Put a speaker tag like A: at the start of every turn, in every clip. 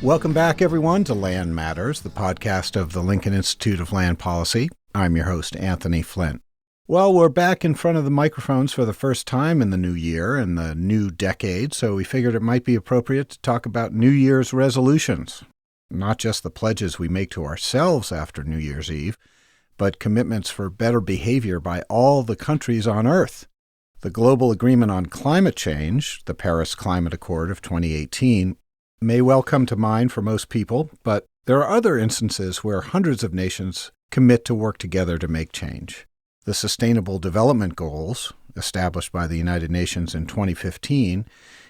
A: Welcome back, everyone, to Land Matters, the podcast of the Lincoln Institute of Land Policy. I'm your host, Anthony Flint. Well, we're back in front of the microphones for the first time in the new year and the new decade, so we figured it might be appropriate to talk about New Year's resolutions. Not just the pledges we make to ourselves after New Year's Eve, but commitments for better behavior by all the countries on Earth. The Global Agreement on Climate Change, the Paris Climate Accord of 2018, may well come to mind for most people, but there are other instances where hundreds of nations commit to work together to make change. The Sustainable Development Goals, established by the United Nations in 2015,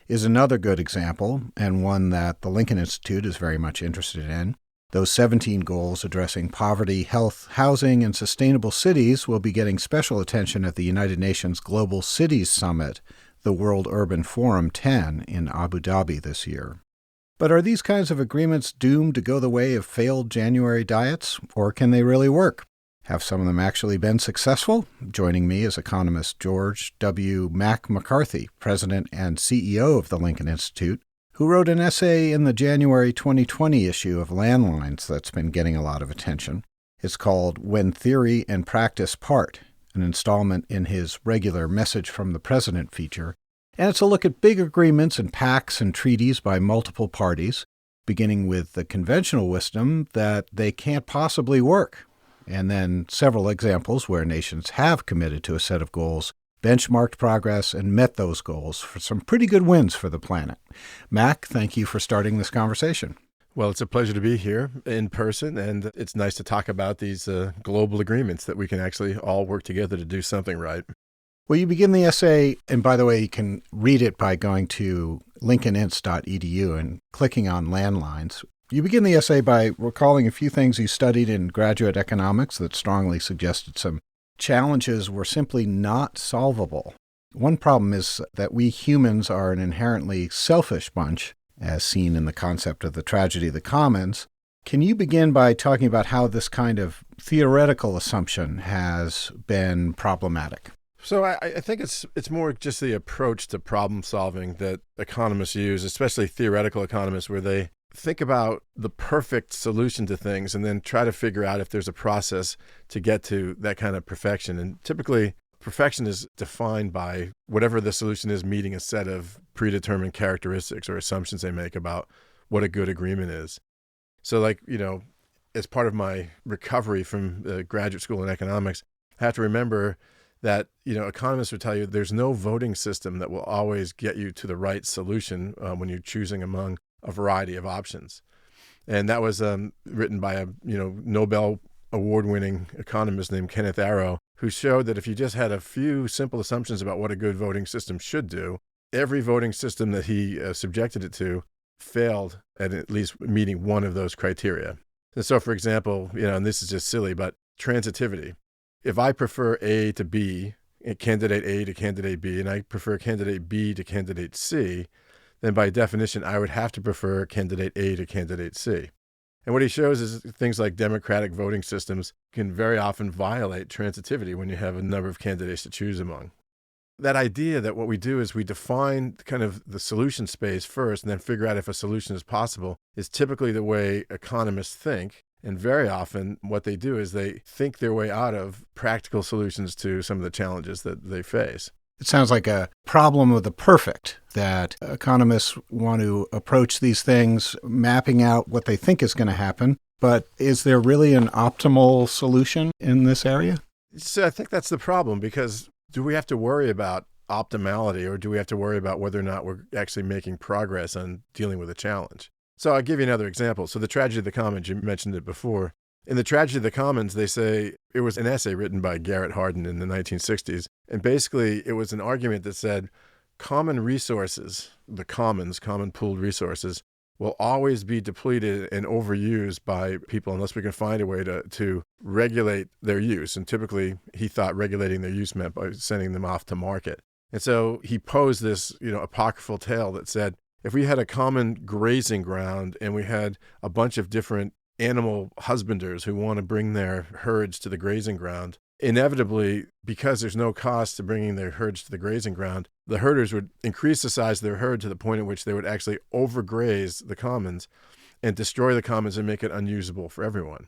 A: is another good example, and one that the Lincoln Institute is very much interested in. Those 17 goals addressing poverty, health, housing, and sustainable cities will be getting special attention at the United Nations Global Cities Summit, the World Urban Forum 10, in Abu Dhabi this year. But are these kinds of agreements doomed to go the way of failed January diets, or can they really work? Have some of them actually been successful? Joining me is economist George W. McCarthy, president and CEO of the Lincoln Institute, who wrote an essay in the January 2020 issue of Landlines that's been getting a lot of attention. It's called When Theory and Practice Part, an installment in his regular Message from the President feature. And it's a look at big agreements and pacts and treaties by multiple parties, beginning with the conventional wisdom that they can't possibly work, and then several examples where nations have committed to a set of goals, benchmarked progress, and met those goals for some pretty good wins for the planet. Mac, thank you for starting this conversation.
B: Well, it's a pleasure to be here in person, and it's nice to talk about these global agreements that we can actually all work together to do something right.
A: Well, you begin the essay, and by the way, you can read it by going to lincolninst.edu and clicking on Landlines. You begin the essay by recalling a few things you studied in graduate economics that strongly suggested some challenges were simply not solvable. One problem is that we humans are an inherently selfish bunch, as seen in the concept of the tragedy of the commons. Can you begin by talking about how this kind of theoretical assumption has been problematic?
B: So I think it's more just the approach to problem solving that economists use, especially theoretical economists, where they think about the perfect solution to things and then try to figure out if there's a process to get to that kind of perfection. And typically, perfection is defined by whatever the solution is meeting a set of predetermined characteristics or assumptions they make about what a good agreement is. So as part of my recovery from graduate school in economics, I have to remember that, economists would tell you there's no voting system that will always get you to the right solution when you're choosing among a variety of options. And that was written by a, Nobel award-winning economist named Kenneth Arrow, who showed that if you just had a few simple assumptions about what a good voting system should do, every voting system that he subjected it to failed at least meeting one of those criteria. And so, for example, and this is just silly, but transitivity. If I prefer A to B, candidate A to candidate B, and I prefer candidate B to candidate C, then by definition, I would have to prefer candidate A to candidate C. And what he shows is things like democratic voting systems can very often violate transitivity when you have a number of candidates to choose among. That idea that what we do is we define kind of the solution space first and then figure out if a solution is possible is typically the way economists think. And very often what they do is they think their way out of practical solutions to some of the challenges that they face.
A: It sounds like a problem of the perfect, that economists want to approach these things mapping out what they think is going to happen. But is there really an optimal solution in this area?
B: So I think that's the problem, because do we have to worry about optimality, or do we have to worry about whether or not we're actually making progress on dealing with a challenge? So I'll give you another example. So the tragedy of the commons, you mentioned it before. In the tragedy of the commons, they say it was an essay written by Garrett Hardin in the 1960s. And basically, it was an argument that said common resources, the commons, common pooled resources, will always be depleted and overused by people unless we can find a way to regulate their use. And typically, he thought regulating their use meant by sending them off to market. And so he posed this, apocryphal tale that said, if we had a common grazing ground and we had a bunch of different animal husbanders who want to bring their herds to the grazing ground, inevitably, because there's no cost to bringing their herds to the grazing ground, the herders would increase the size of their herd to the point at which they would actually overgraze the commons. and destroy the commons and make it unusable for everyone.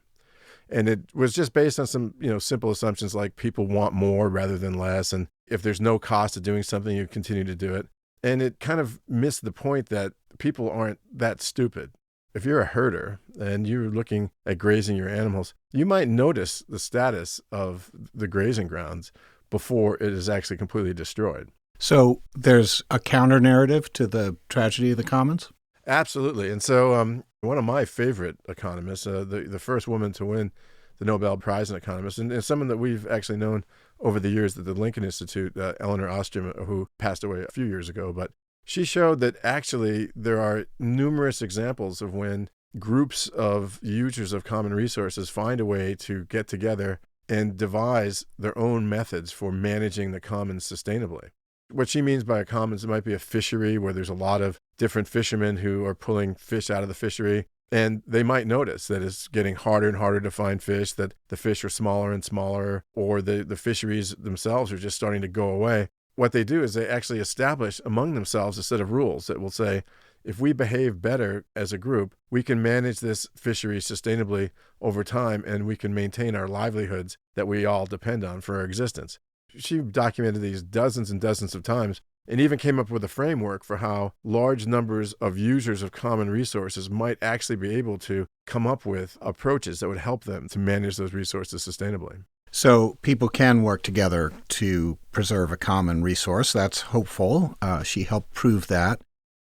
B: And it was just based on some, simple assumptions like people want more rather than less. And if there's no cost of doing something, you continue to do it. And it kind of missed the point that people aren't that stupid. If you're a herder and you're looking at grazing your animals, you might notice the status of the grazing grounds before it is actually completely destroyed.
A: So there's a counter narrative to the tragedy of the commons?
B: Absolutely. And so one of my favorite economists, the first woman to win the Nobel Prize in economics, and someone that we've actually known over the years at the Lincoln Institute, Eleanor Ostrom, who passed away a few years ago, but she showed that actually there are numerous examples of when groups of users of common resources find a way to get together and devise their own methods for managing the commons sustainably. What she means by a commons, it might be a fishery where there's a lot of different fishermen who are pulling fish out of the fishery. And they might notice that it's getting harder and harder to find fish, that the fish are smaller and smaller, or the fisheries themselves are just starting to go away. What they do is they actually establish among themselves a set of rules that will say, if we behave better as a group, we can manage this fishery sustainably over time, and we can maintain our livelihoods that we all depend on for our existence. She documented these dozens and dozens of times and even came up with a framework for how large numbers of users of common resources might actually be able to come up with approaches that would help them to manage those resources sustainably.
A: So people can work together to preserve a common resource. That's hopeful. She helped prove that.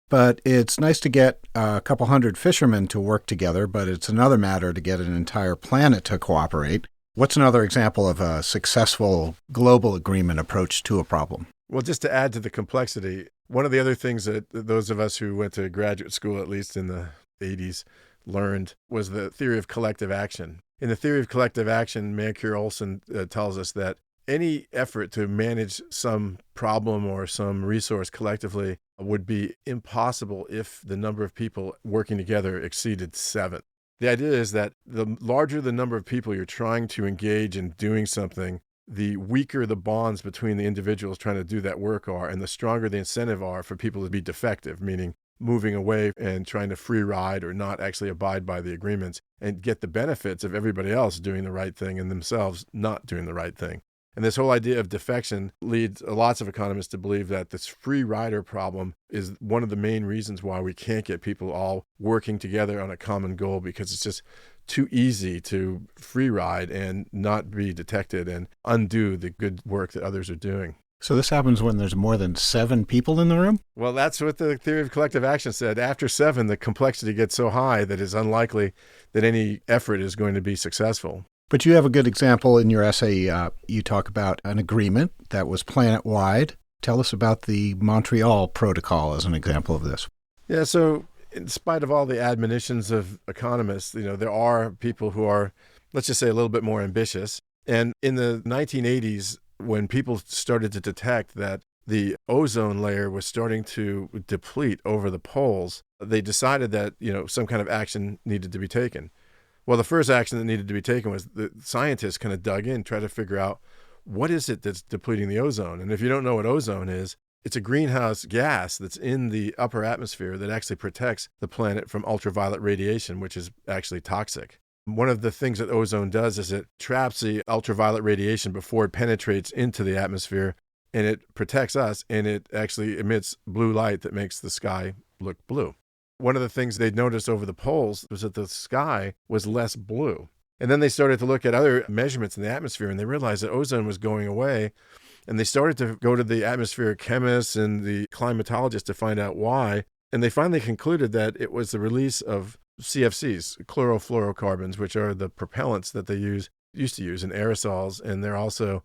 A: But it's nice to get a couple hundred fishermen to work together, but it's another matter to get an entire planet to cooperate. What's another example of a successful global agreement approach to a problem?
B: Well, just to add to the complexity, one of the other things that those of us who went to graduate school, at least in the 80s, learned was the theory of collective action. In the theory of collective action, Mancure Olson tells us that any effort to manage some problem or some resource collectively would be impossible if the number of people working together exceeded 7. The idea is that the larger the number of people you're trying to engage in doing something, the weaker the bonds between the individuals trying to do that work are, and the stronger the incentive are for people to be defective, meaning moving away and trying to free ride or not actually abide by the agreements and get the benefits of everybody else doing the right thing and themselves not doing the right thing. And this whole idea of defection leads lots of economists to believe that this free rider problem is one of the main reasons why we can't get people all working together on a common goal, because it's just too easy to free ride and not be detected and undo the good work that others are doing.
A: So this happens when there's more than 7 people in the room?
B: Well, that's what the theory of collective action said. After 7, the complexity gets so high that it's unlikely that any effort is going to be successful.
A: But you have a good example in your essay. You talk about an agreement that was planet-wide. Tell us about the Montreal Protocol as an example of this.
B: Yeah, so in spite of all the admonitions of economists, there are people who are, let's just say, a little bit more ambitious. And in the 1980s, when people started to detect that the ozone layer was starting to deplete over the poles, they decided that, some kind of action needed to be taken. Well, the first action that needed to be taken was the scientists kind of dug in, tried to figure out what is it that's depleting the ozone. And if you don't know what ozone is, it's a greenhouse gas that's in the upper atmosphere that actually protects the planet from ultraviolet radiation, which is actually toxic. One of the things that ozone does is it traps the ultraviolet radiation before it penetrates into the atmosphere, and it protects us, and it actually emits blue light that makes the sky look blue. One of the things they'd noticed over the poles was that the sky was less blue. And then they started to look at other measurements in the atmosphere, and they realized that ozone was going away. And they started to go to the atmospheric chemists and the climatologists to find out why. And they finally concluded that it was the release of CFCs, chlorofluorocarbons, which are the propellants that they used to use in aerosols. And they're also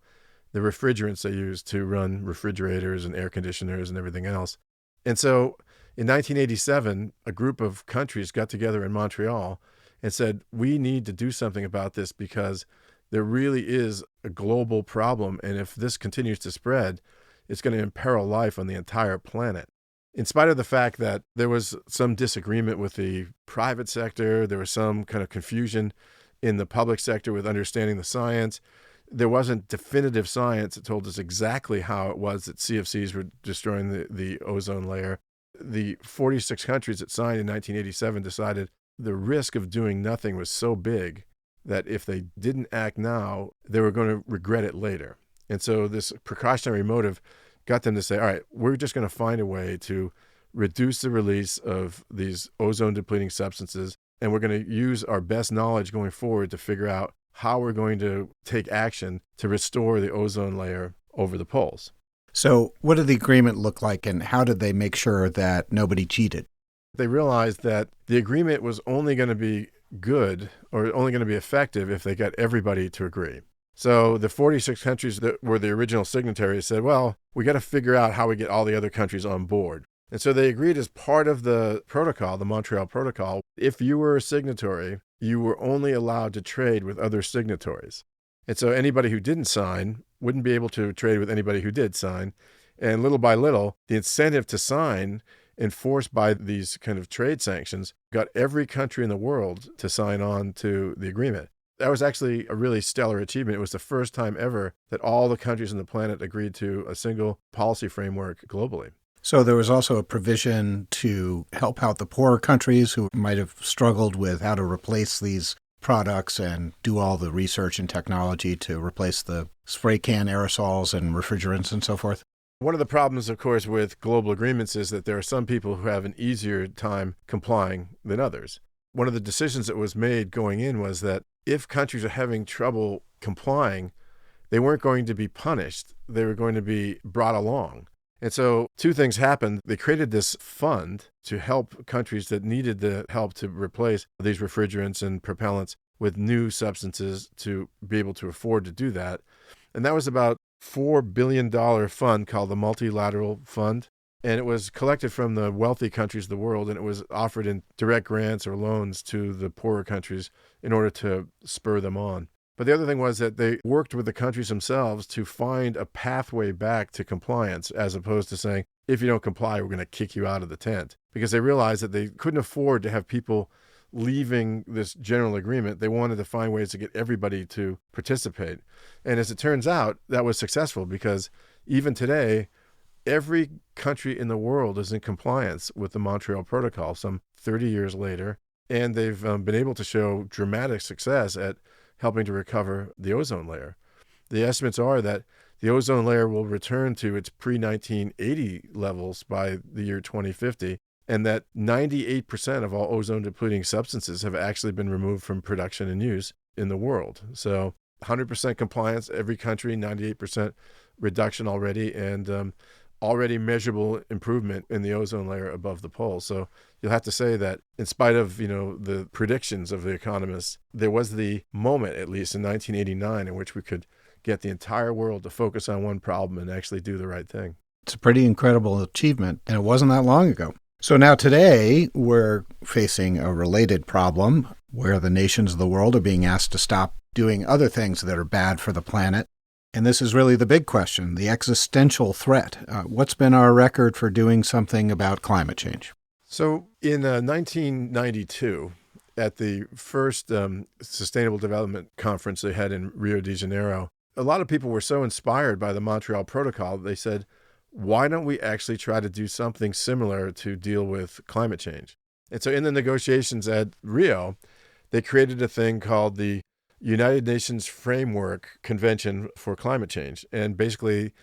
B: the refrigerants they use to run refrigerators and air conditioners and everything else. And so in 1987, a group of countries got together in Montreal and said, we need to do something about this because there really is a global problem. And if this continues to spread, it's going to imperil life on the entire planet. In spite of the fact that there was some disagreement with the private sector, there was some kind of confusion in the public sector with understanding the science, there wasn't definitive science that told us exactly how it was that CFCs were destroying the ozone layer. The 46 countries that signed in 1987 decided the risk of doing nothing was so big that if they didn't act now, they were going to regret it later. And so this precautionary motive got them to say, all right, we're just going to find a way to reduce the release of these ozone-depleting substances, and we're going to use our best knowledge going forward to figure out how we're going to take action to restore the ozone layer over the poles.
A: So what did the agreement look like, and how did they make sure that nobody cheated?
B: They realized that the agreement was only going to be good or only going to be effective if they got everybody to agree. So the 46 countries that were the original signatories said, well, we got to figure out how we get all the other countries on board. And so they agreed as part of the protocol, the Montreal Protocol, if you were a signatory, you were only allowed to trade with other signatories. And so anybody who didn't sign wouldn't be able to trade with anybody who did sign. And little by little, the incentive to sign, enforced by these kind of trade sanctions, got every country in the world to sign on to the agreement. That was actually a really stellar achievement. It was the first time ever that all the countries on the planet agreed to a single policy framework globally.
A: So there was also a provision to help out the poorer countries who might have struggled with how to replace these products and do all the research and technology to replace the spray can aerosols and refrigerants and so forth.
B: One of the problems, of course, with global agreements is that there are some people who have an easier time complying than others. One of the decisions that was made going in was that if countries are having trouble complying, they weren't going to be punished. They were going to be brought along. And so two things happened. They created this fund to help countries that needed the help to replace these refrigerants and propellants with new substances to be able to afford to do that. And that was about $4 billion fund called the Multilateral Fund. And it was collected from the wealthy countries of the world, and it was offered in direct grants or loans to the poorer countries in order to spur them on. But the other thing was that they worked with the countries themselves to find a pathway back to compliance, as opposed to saying, if you don't comply, we're going to kick you out of the tent. Because they realized that they couldn't afford to have people leaving this general agreement. They wanted to find ways to get everybody to participate. And as it turns out, that was successful, because even today, every country in the world is in compliance with the Montreal Protocol some 30 years later. And they've been able to show dramatic success at helping to recover the ozone layer. The estimates are that the ozone layer will return to its pre-1980 levels by the year 2050, and that 98% of all ozone-depleting substances have actually been removed from production and use in the world. So 100% compliance, every country, 98% reduction already, and already measurable improvement in the ozone layer above the pole. So you'll have to say that in spite of, the predictions of the economists, there was the moment, at least in 1989, in which we could get the entire world to focus on one problem and actually do the right thing.
A: It's a pretty incredible achievement, and it wasn't that long ago. So now today, we're facing a related problem where the nations of the world are being asked to stop doing other things that are bad for the planet. And this is really the big question, the existential threat. What's been our record for doing something about climate change?
B: So in 1992, at the first Sustainable Development Conference they had in Rio de Janeiro, a lot of people were so inspired by the Montreal Protocol, they said, why don't we actually try to do something similar to deal with climate change? And so in the negotiations at Rio, they created a thing called the United Nations Framework Convention for Climate Change. And basically,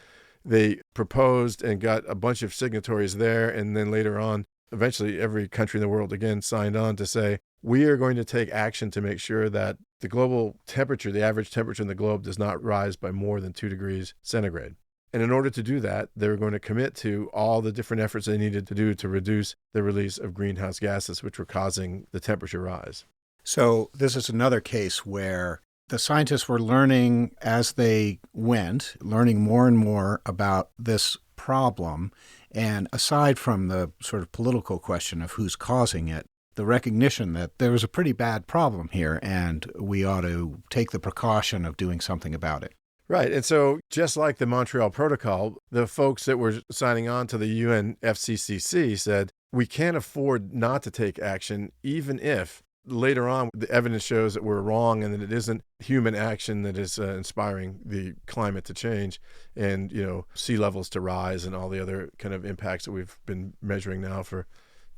B: they proposed and got a bunch of signatories there. And then later on, eventually every country in the world again signed on to say, we are going to take action to make sure that the global temperature, the average temperature in the globe, does not rise by more than 2 degrees centigrade. And in order to do that, they were going to commit to all the different efforts they needed to do to reduce the release of greenhouse gases, which were causing the temperature rise.
A: So this is another case where the scientists were learning as they went, learning more and more about this problem. And aside from the sort of political question of who's causing it, the recognition that there was a pretty bad problem here and we ought to take the precaution of doing something about it.
B: Right. And so just like the Montreal Protocol, the folks that were signing on to the UNFCCC said, we can't afford not to take action, even if later on the evidence shows that we're wrong and that it isn't human action that is inspiring the climate to change and, sea levels to rise and all the other kind of impacts that we've been measuring now for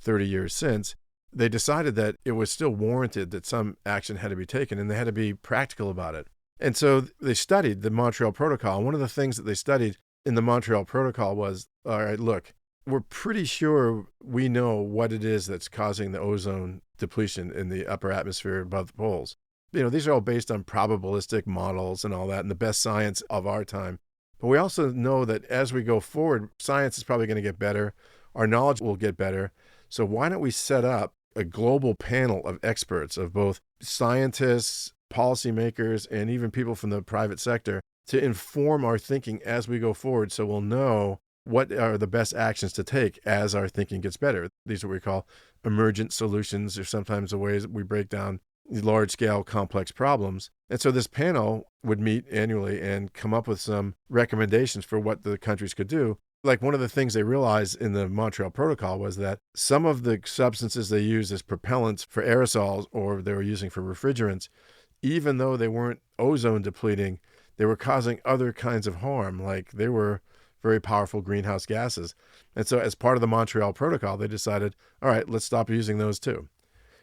B: 30 years since. they decided that it was still warranted that some action had to be taken, and they had to be practical about it. And so they studied the Montreal Protocol. One of the things that they studied in the Montreal Protocol was, all right, look, we're pretty sure we know what it is that's causing the ozone depletion in the upper atmosphere above the poles. These are all based on probabilistic models and all that, and the best science of our time. But we also know that as we go forward, science is probably going to get better. Our knowledge will get better. So why don't we set up a global panel of experts, of both scientists, policymakers, and even people from the private sector, to inform our thinking as we go forward, so we'll know what are the best actions to take as our thinking gets better. These are what we call emergent solutions, or sometimes the ways we break down large-scale complex problems. And so this panel would meet annually and come up with some recommendations for what the countries could do. Like, one of the things they realized in the Montreal Protocol was that some of the substances they use as propellants for aerosols, or they were using for refrigerants, even though they weren't ozone depleting, they were causing other kinds of harm. Like, they were very powerful greenhouse gases. And so as part of the Montreal Protocol, they decided, all right, let's stop using those too,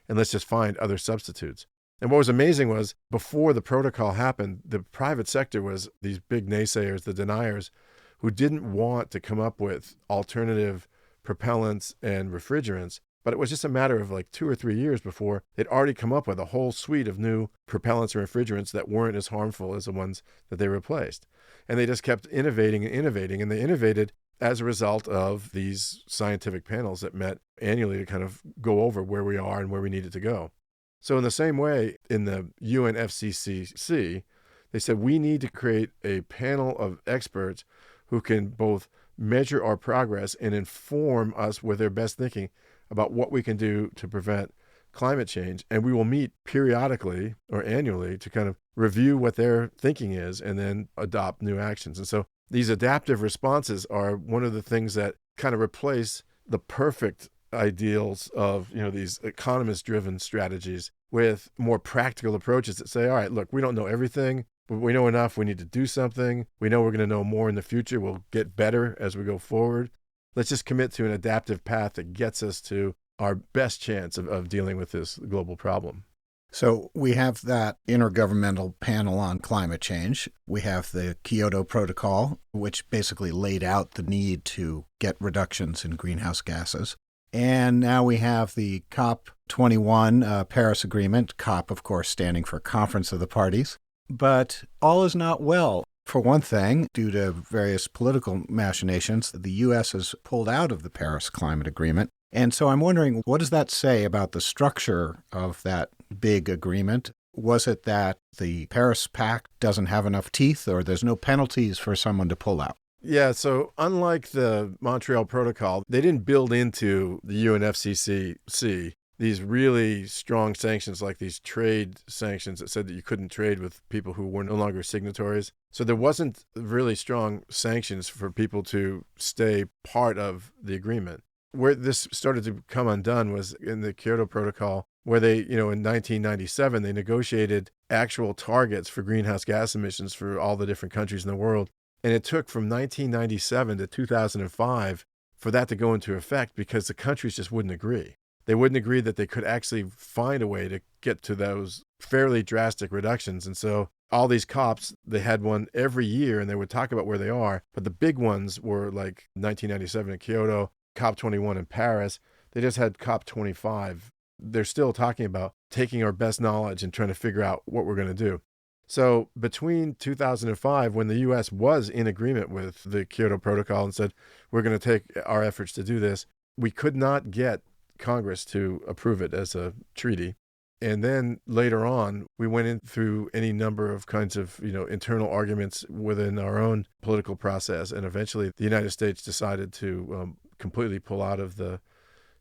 B: and let's just find other substitutes. And what was amazing was, before the protocol happened, the private sector was these big naysayers, the deniers, who didn't want to come up with alternative propellants and refrigerants. But it was just a matter of like 2 or 3 years before they'd already come up with a whole suite of new propellants and refrigerants that weren't as harmful as the ones that they replaced. And they just kept innovating and innovating. And they innovated as a result of these scientific panels that met annually to kind of go over where we are and where we needed to go. So in the same way, in the UNFCCC, they said we need to create a panel of experts who can both measure our progress and inform us with their best thinking about what we can do to prevent climate change. And we will meet periodically or annually to kind of review what their thinking is and then adopt new actions. And so these adaptive responses are one of the things that kind of replace the perfect ideals of, these economist-driven strategies with more practical approaches that say, all right, look, we don't know everything, but we know enough. We need to do something. We know we're going to know more in the future. We'll get better as we go forward. Let's just commit to an adaptive path that gets us to our best chance of dealing with this global problem.
A: So we have that intergovernmental panel on climate change. We have the Kyoto Protocol, which basically laid out the need to get reductions in greenhouse gases. And now we have the COP21 Paris Agreement, COP, of course, standing for Conference of the Parties. But all is not well. For one thing, due to various political machinations, the U.S. has pulled out of the Paris Climate Agreement. And so I'm wondering, what does that say about the structure of that big agreement? Was it that the Paris Pact doesn't have enough teeth, or there's no penalties for someone to pull out?
B: Yeah, so unlike the Montreal Protocol, they didn't build into the UNFCCC these really strong sanctions, like these trade sanctions that said that you couldn't trade with people who were no longer signatories. So there wasn't really strong sanctions for people to stay part of the agreement. Where this started to come undone was in the Kyoto Protocol, where they, in 1997, they negotiated actual targets for greenhouse gas emissions for all the different countries in the world. And it took from 1997 to 2005 for that to go into effect, because the countries just wouldn't agree. They wouldn't agree that they could actually find a way to get to those fairly drastic reductions. And so all these COPs, they had one every year, and they would talk about where they are. But the big ones were like 1997 in Kyoto, COP21 in Paris. They just had COP25. They're still talking about taking our best knowledge and trying to figure out what we're going to do. So between 2005, when the U.S. was in agreement with the Kyoto Protocol and said, we're going to take our efforts to do this, we could not get Congress to approve it as a treaty. And then later on, we went in through any number of kinds of, internal arguments within our own political process. And eventually the United States decided to completely pull out of the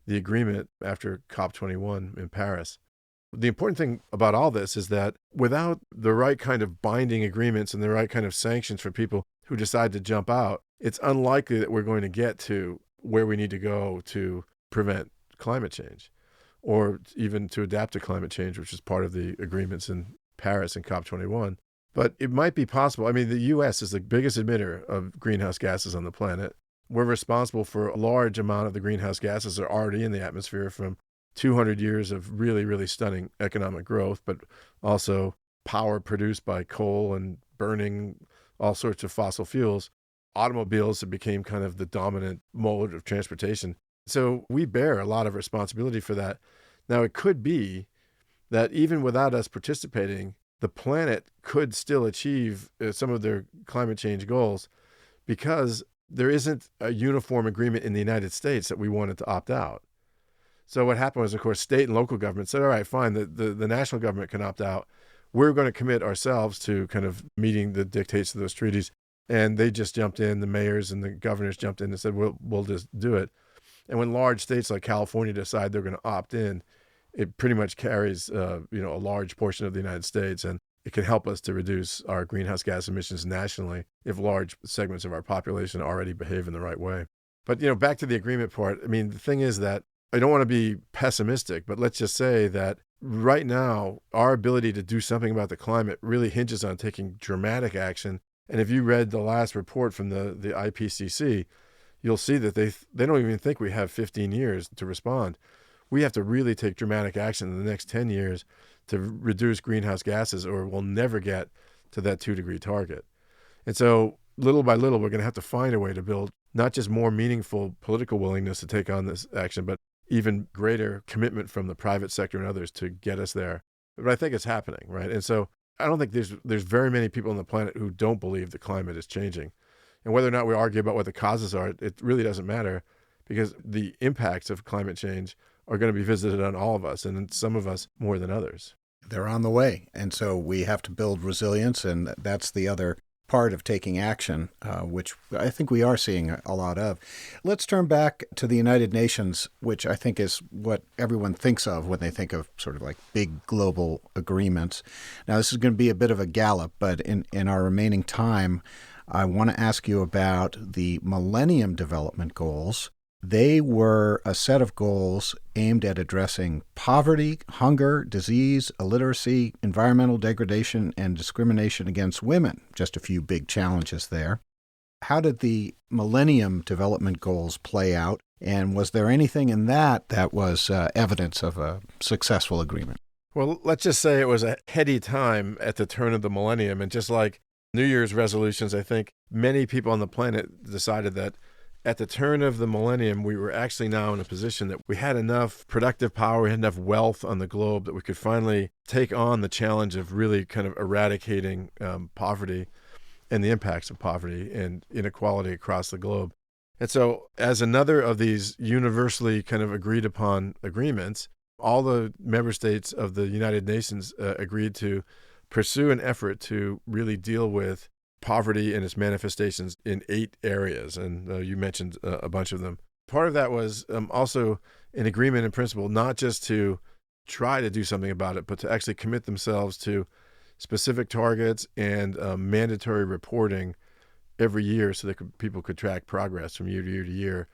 B: agreement after COP21 in Paris. The important thing about all this is that without the right kind of binding agreements and the right kind of sanctions for people who decide to jump out, it's unlikely that we're going to get to where we need to go to prevent climate change, or even to adapt to climate change, which is part of the agreements in Paris and COP21. But it might be possible. I mean, the U.S. is the biggest emitter of greenhouse gases on the planet. We're responsible for a large amount of the greenhouse gases that are already in the atmosphere, from 200 years of really, really stunning economic growth, but also power produced by coal and burning all sorts of fossil fuels. Automobiles became kind of the dominant mode of transportation. So we bear a lot of responsibility for that. Now, it could be that even without us participating, the planet could still achieve some of their climate change goals because there isn't a uniform agreement in the United States that we wanted to opt out. So what happened was, of course, state and local governments said, all right, fine, the national government can opt out. We're going to commit ourselves to kind of meeting the dictates of those treaties. And they just jumped in, the mayors and the governors jumped in and said, we'll just do it. And when large states like California decide they're going to opt in, it pretty much carries a large portion of the United States, and it can help us to reduce our greenhouse gas emissions nationally if large segments of our population already behave in the right way. But back to the agreement part. I mean, the thing is that I don't want to be pessimistic, but let's just say that right now our ability to do something about the climate really hinges on taking dramatic action. And if you read the last report from the IPCC, you'll see that they don't even think we have 15 years to respond. We have to really take dramatic action in the next 10 years to reduce greenhouse gases, or we'll never get to that 2-degree target. And so little by little, we're going to have to find a way to build not just more meaningful political willingness to take on this action, but even greater commitment from the private sector and others to get us there. But I think it's happening, right? And so I don't think there's very many people on the planet who don't believe the climate is changing. And whether or not we argue about what the causes are, it really doesn't matter, because the impacts of climate change are going to be visited on all of us, and some of us more than others.
A: They're on the way. And so we have to build resilience, and that's the other part of taking action, which I think we are seeing a lot of. Let's turn back to the United Nations, which I think is what everyone thinks of when they think of sort of like big global agreements. Now, this is going to be a bit of a gallop, but in our remaining time, I want to ask you about the Millennium Development Goals. They were a set of goals aimed at addressing poverty, hunger, disease, illiteracy, environmental degradation, and discrimination against women. Just a few big challenges there. How did the Millennium Development Goals play out? And was there anything in that was evidence of a successful agreement?
B: Well, let's just say it was a heady time at the turn of the millennium. And just like New Year's resolutions, I think many people on the planet decided that at the turn of the millennium, we were actually now in a position that we had enough productive power, we had enough wealth on the globe that we could finally take on the challenge of really kind of eradicating poverty and the impacts of poverty and inequality across the globe. And so as another of these universally kind of agreed upon agreements, all the member states of the United Nations agreed to pursue an effort to really deal with poverty and its manifestations in 8 areas. And you mentioned a bunch of them. Part of that was also an agreement in principle, not just to try to do something about it, but to actually commit themselves to specific targets and mandatory reporting every year so that people could track progress from year to year to year.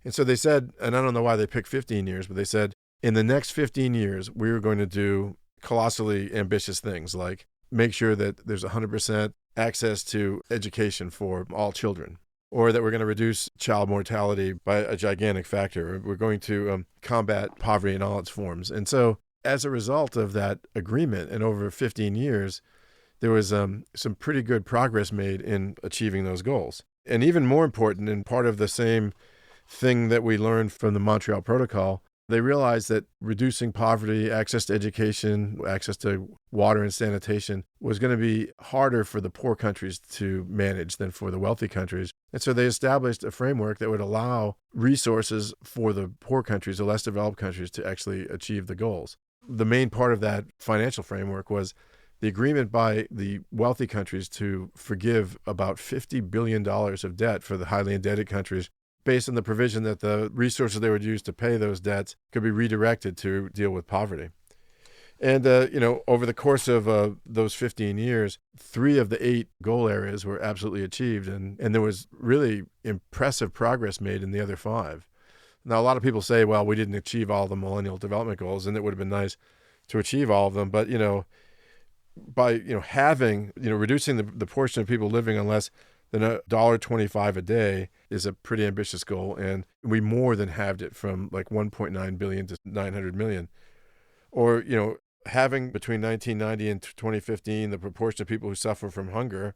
B: And so they said, and I don't know why they picked 15 years, but they said in the next 15 years, we were going to do colossally ambitious things like make sure that there's 100% access to education for all children, or that we're going to reduce child mortality by a gigantic factor. We're going to combat poverty in all its forms. And so as a result of that agreement, and over 15 years, there was some pretty good progress made in achieving those goals. And even more important, and part of the same thing that we learned from the Montreal Protocol, they realized that reducing poverty, access to education, access to water and sanitation was going to be harder for the poor countries to manage than for the wealthy countries. And so they established a framework that would allow resources for the poor countries, the less developed countries, to actually achieve the goals. The main part of that financial framework was the agreement by the wealthy countries to forgive about $50 billion of debt for the highly indebted countries, based on the provision that the resources they would use to pay those debts could be redirected to deal with poverty. And, over the course of those 15 years, 3 of the 8 goal areas were absolutely achieved. And there was really impressive progress made in the other 5. Now, a lot of people say, well, we didn't achieve all the Millennial Development Goals, and it would have been nice to achieve all of them. But, by, having, reducing the portion of people living on less then $1.25 a day is a pretty ambitious goal. And we more than halved it from like 1.9 billion to 900 million. Or, having between 1990 and 2015 the proportion of people who suffer from hunger.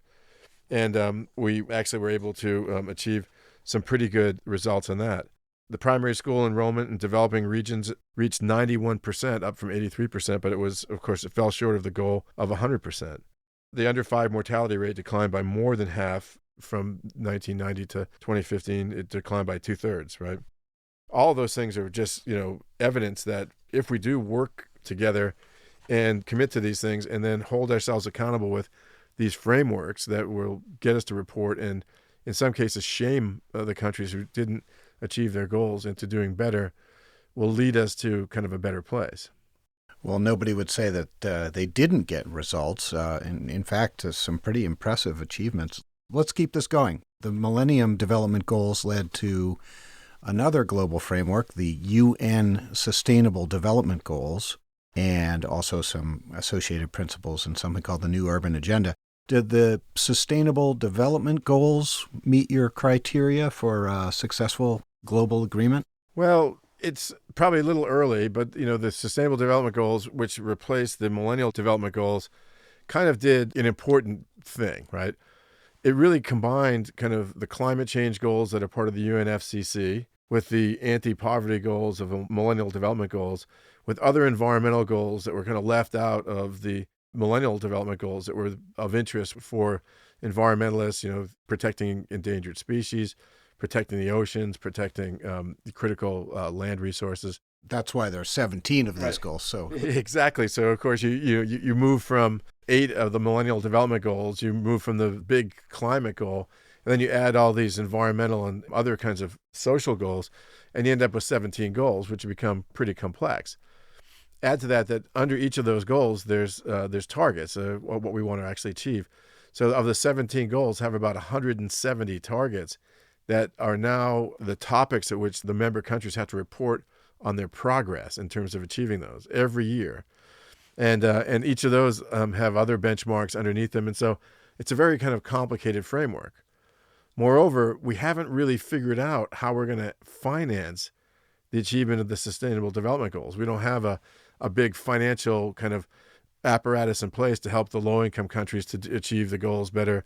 B: And we actually were able to achieve some pretty good results on that. The primary school enrollment in developing regions reached 91%, up from 83%, but it fell short of the goal of 100%. The under 5 mortality rate declined by more than half from 1990 to 2015. It declined by 2/3, right? All of those things are just, evidence that if we do work together and commit to these things and then hold ourselves accountable with these frameworks that will get us to report and in some cases shame the countries who didn't achieve their goals into doing better, will lead us to kind of a better place.
A: Well, nobody would say that they didn't get results. In fact, some pretty impressive achievements. Let's keep this going. The Millennium Development Goals led to another global framework, the UN Sustainable Development Goals, and also some associated principles in something called the New Urban Agenda. Did the Sustainable Development Goals meet your criteria for a successful global agreement?
B: Well, it's probably a little early, but the Sustainable Development Goals, which replaced the Millennial Development Goals, kind of did an important thing, right? It really combined kind of the climate change goals that are part of the UNFCCC with the anti-poverty goals of the Millennial Development Goals, with other environmental goals that were kind of left out of the Millennial Development Goals that were of interest for environmentalists, protecting endangered species, protecting the oceans, protecting critical land resources.
A: That's why there are 17 of these goals. So
B: exactly. So of course you move from 8 of the Millennial Development Goals, you move from the big climate goal, and then you add all these environmental and other kinds of social goals, and you end up with 17 goals, which become pretty complex. Add to that under each of those goals, there's targets, what we want to actually achieve. So of the 17 goals, have about 170 targets that are now the topics at which the member countries have to report on their progress in terms of achieving those every year. And each of those have other benchmarks underneath them. And so it's a very kind of complicated framework. Moreover, we haven't really figured out how we're going to finance the achievement of the Sustainable Development Goals. We don't have a big financial kind of apparatus in place to help the low-income countries to achieve the goals better.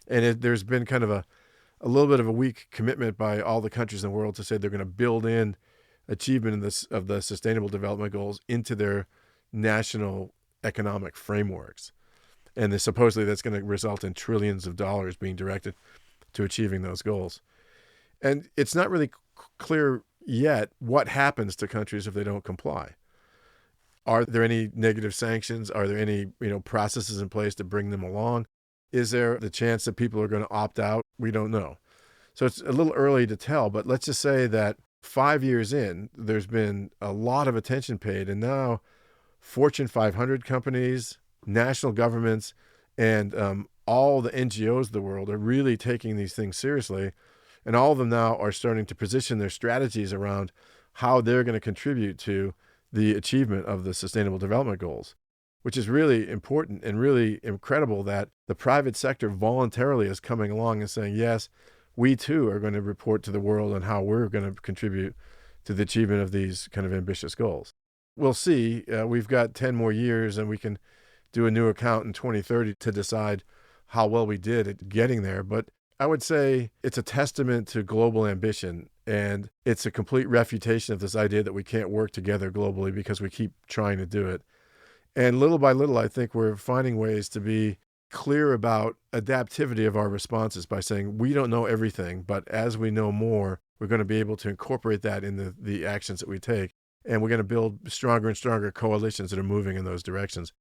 B: And there's been kind of a little bit of a weak commitment by all the countries in the world to say they're going to build in achievement of the Sustainable Development Goals into their national economic frameworks. And supposedly that's going to result in trillions of dollars being directed to achieving those goals. And it's not really clear yet what happens to countries if they don't comply. Are there any negative sanctions? Are there any processes in place to bring them along? Is there the chance that people are going to opt out? We don't know. So it's a little early to tell, but let's just say that 5 years in, there's been a lot of attention paid, and now Fortune 500 companies, national governments, and all the NGOs of the world are really taking these things seriously, and all of them now are starting to position their strategies around how they're going to contribute to the achievement of the Sustainable Development Goals, which is really important and really incredible that the private sector voluntarily is coming along and saying, yes, we too are going to report to the world on how we're going to contribute to the achievement of these kind of ambitious goals. We'll see. We've got 10 more years, and we can do a new account in 2030 to decide how well we did at getting there. But I would say it's a testament to global ambition, and it's a complete refutation of this idea that we can't work together globally because we keep trying to do it. And little by little, I think we're finding ways to be clear about adaptivity of our responses by saying we don't know everything, but as we know more, we're going to be able to incorporate that in the actions that we take. And we're going to build stronger and stronger coalitions that are moving in those directions.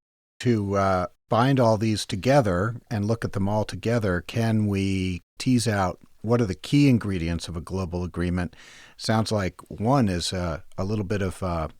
A: To bind all these together and look at them all together, can we tease out what are the key ingredients of a global agreement? Sounds like one is a little bit of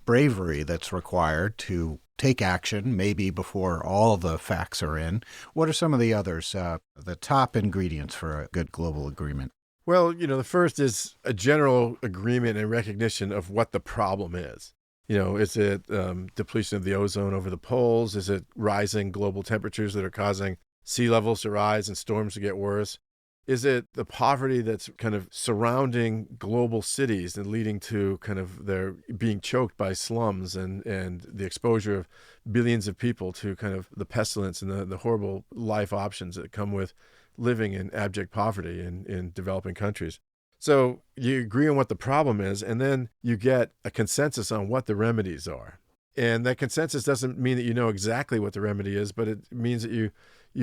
A: bravery that's required to take action, maybe before all the facts are in. What are some of the others, the top ingredients for a good global agreement?
B: Well, the first is a general agreement and recognition of what the problem is. Is it depletion of the ozone over the poles? Is it rising global temperatures that are causing sea levels to rise and storms to get worse? Is it the poverty that's kind of surrounding global cities and leading to kind of their being choked by slums and the exposure of billions of people to kind of the pestilence and the horrible life options that come with living in abject poverty in developing countries? So you agree on what the problem is, and then you get a consensus on what the remedies are. And that consensus doesn't mean that you know exactly what the remedy is, but it means that you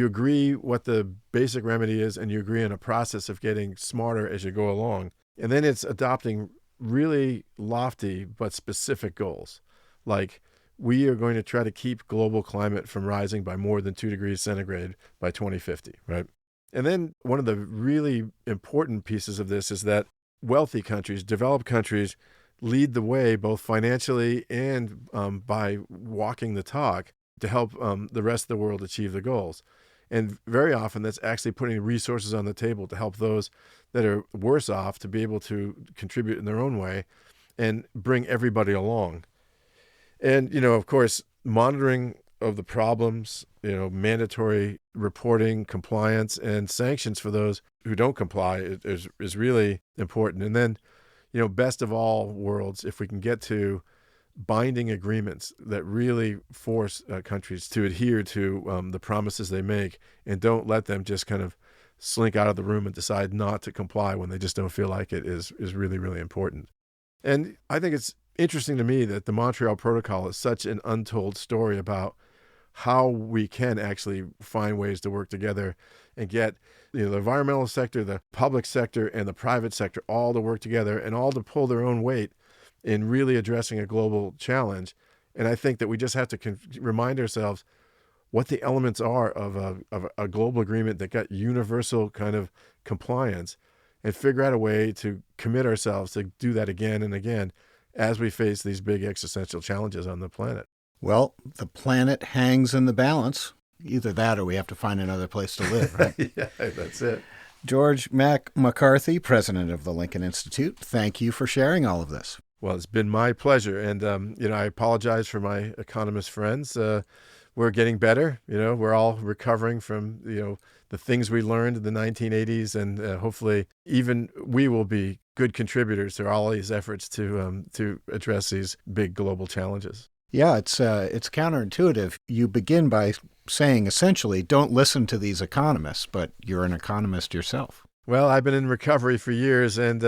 B: agree what the basic remedy is, and you agree on a process of getting smarter as you go along. And then it's adopting really lofty but specific goals. Like, we are going to try to keep global climate from rising by more than 2 degrees centigrade by 2050, right? And then one of the really important pieces of this is that wealthy countries, developed countries, lead the way both financially and by walking the talk to help the rest of the world achieve the goals. And very often that's actually putting resources on the table to help those that are worse off to be able to contribute in their own way and bring everybody along. And, of course, monitoring of the problems, mandatory reporting, compliance, and sanctions for those who don't comply is really important. And then, best of all worlds, if we can get to binding agreements that really force countries to adhere to the promises they make and don't let them just kind of slink out of the room and decide not to comply when they just don't feel like it is really, really important. And I think it's interesting to me that the Montreal Protocol is such an untold story about how we can actually find ways to work together and get the environmental sector, the public sector, and the private sector all to work together and all to pull their own weight in really addressing a global challenge. And I think that we just have to remind ourselves what the elements are of a global agreement that got universal kind of compliance, and figure out a way to commit ourselves to do that again and again as we face these big existential challenges on the planet.
A: Well, the planet hangs in the balance. Either that or we have to find another place to live, right?
B: Yeah, that's it.
A: George McCarthy, president of the Lincoln Institute, thank you for sharing all of this.
B: Well, it's been my pleasure. And, I apologize for my economist friends. We're getting better. We're all recovering from, the things we learned in the 1980s. And hopefully even we will be good contributors to all these efforts to address these big global challenges.
A: Yeah, it's counterintuitive. You begin by saying essentially, don't listen to these economists, but you're an economist yourself.
B: Well, I've been in recovery for years, and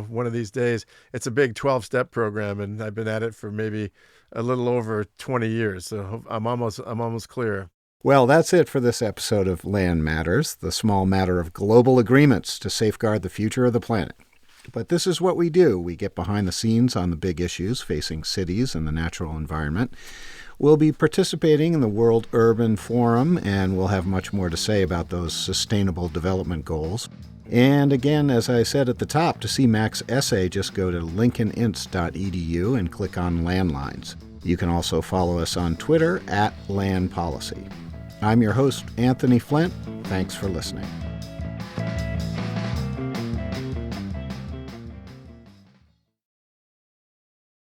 B: one of these days, it's a big 12-step program, and I've been at it for maybe a little over 20 years. So I'm almost clear.
A: Well, that's it for this episode of Land Matters, the small matter of global agreements to safeguard the future of the planet. But this is what we do. We get behind the scenes on the big issues facing cities and the natural environment. We'll be participating in the World Urban Forum, and we'll have much more to say about those sustainable development goals. And again, as I said at the top, to see Mac's essay, just go to lincolninst.edu and click on Landlines. You can also follow us on Twitter @LandPolicy. I'm your host, Anthony Flint. Thanks for listening.